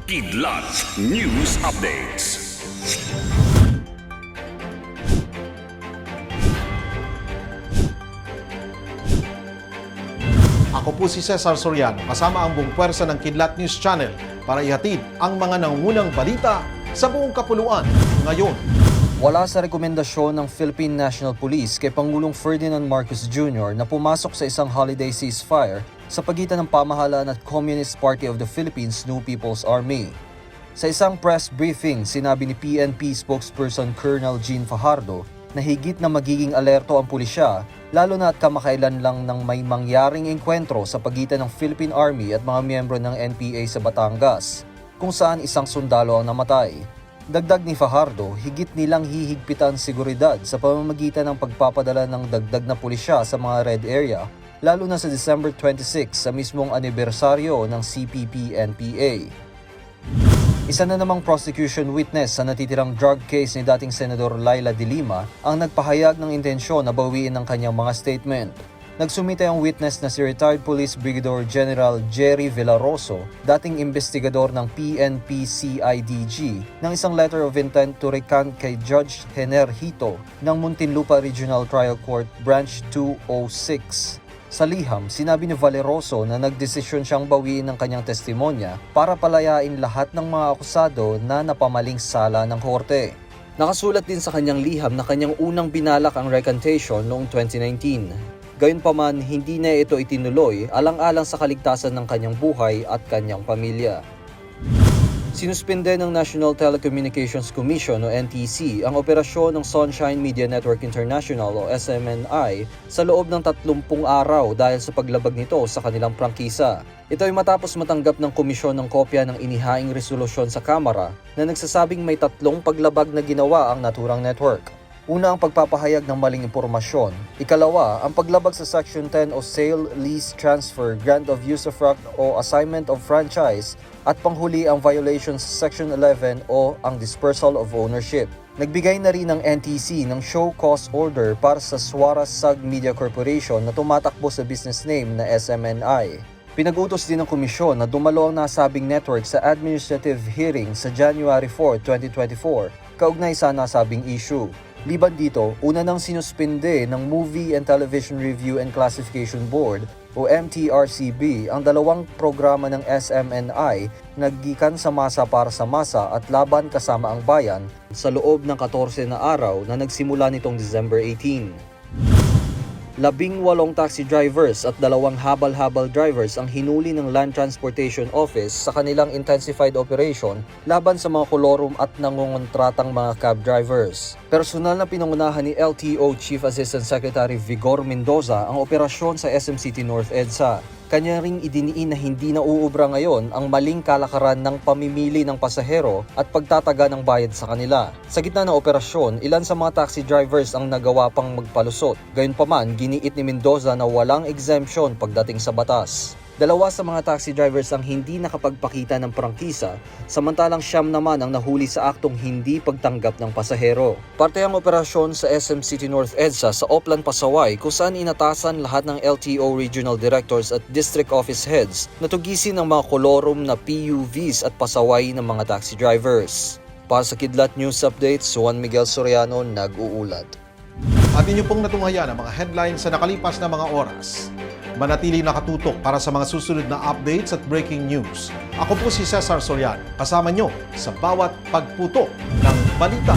Kidlat News Updates. Ako po si Cesar Soriano, kasama ang buong pwersa ng Kidlat News Channel para ihatid ang mga nangungunang balita sa buong kapuluan ngayon. Wala sa rekomendasyon ng Philippine National Police kay Pangulong Ferdinand Marcos Jr. na pumasok sa isang holiday ceasefire sa pagitan ng pamahalaan at Communist Party of the Philippines New People's Army. Sa isang press briefing, sinabi ni PNP spokesperson Colonel Jean Fajardo na higit na magiging alerto ang pulisya, lalo na at kamakailan lang nang may mangyaring engkwentro sa pagitan ng Philippine Army at mga miyembro ng NPA sa Batangas, kung saan isang sundalo ang namatay. Dagdag ni Fajardo, higit nilang hihigpitan seguridad sa pamamagitan ng pagpapadala ng dagdag na pulisya sa mga red area, lalo na sa December 26 sa mismong anibersaryo ng CPP-NPA. Isa na namang prosecution witness sa natitirang drug case ni dating Senador Laila de Lima ang nagpahayag ng intensyon na bawiin ang kanyang mga statement. Nagsumite ang witness na si retired Police Brigadier General Jerry Villaroso, dating investigador ng PNP-CIDG, ng isang letter of intent to recant kay Judge Hener Hito ng Muntinlupa Regional Trial Court Branch 206. Sa liham, sinabi ni Villaroso na nagdesisyon siyang bawiin ang kanyang testimonya para palayain lahat ng mga akusado na napamaling sala ng korte. Nakasulat din sa kanyang liham na kanyang unang binalak ang recantation noong 2019. Gayunpaman, hindi na ito itinuloy alang-alang sa kaligtasan ng kanyang buhay at kanyang pamilya. Sinuspinde ng National Telecommunications Commission o NTC ang operasyon ng Sunshine Media Network International o SMNI sa loob ng 30 araw dahil sa paglabag nito sa kanilang prangkisa. Ito ay matapos matanggap ng komisyon ng kopya ng inihaing resolusyon sa Kamara na nagsasabing may 3 paglabag na ginawa ang naturang network. Una, ang pagpapahayag ng maling impormasyon. Ikalawa, ang paglabag sa Section 10 o Sale, Lease, Transfer, Grant of Usufruct o Assignment of Franchise. At panghuli, ang violation sa Section 11 o ang Dispersal of Ownership. Nagbigay na rin ng NTC ng show cause order para sa Suara Sag Media Corporation na tumatakbo sa business name na SMNI. Pinag-utos din ng komisyon na dumalo ang nasabing network sa administrative hearing sa January 4, 2024, kaugnay sa nasabing issue. Liban dito, una nang sinuspinde ng Movie and Television Review and Classification Board o MTRCB ang 2 programa ng SMNI naggikan sa Masa para sa Masa at Laban Kasama ang Bayan sa loob ng 14 na araw na nagsimula nitong December 18. 18 taxi drivers at 2 habal-habal drivers ang hinuli ng Land Transportation Office sa kanilang intensified operation laban sa mga kolorum at nangungontratang mga cab drivers. Personal na pinangunahan ni LTO Chief Assistant Secretary Vigor Mendoza ang operasyon sa SM City North EDSA. Kanya ring idiniin na hindi na uubra ngayon ang maling kalakaran ng pamimili ng pasahero at pagtataga ng bayad sa kanila. Sa gitna ng operasyon, ilan sa mga taxi drivers ang nagawa pang magpalusot. Gayunpaman, giniit ni Mendoza na walang exemption pagdating sa batas. 2 sa mga taxi drivers ang hindi nakapagpakita ng prangkisa, samantalang 9 naman ang nahuli sa aktong hindi pagtanggap ng pasahero. Parte ang operasyon sa SM City North EDSA sa Oplan, Pasaway kung saan inatasan lahat ng LTO Regional Directors at District Office Heads na tugisin ng mga kolorum na PUVs at pasaway ng mga taxi drivers. Para sa Kidlat News Updates, Juan Miguel Soriano nag-uulat. At inyo pong natunghayan ang mga headlines sa nakalipas na mga oras. Manatili nakatutok para sa mga susunod na updates at breaking news. Ako po si Cesar Soriano, kasama nyo sa bawat pagputok ng balita.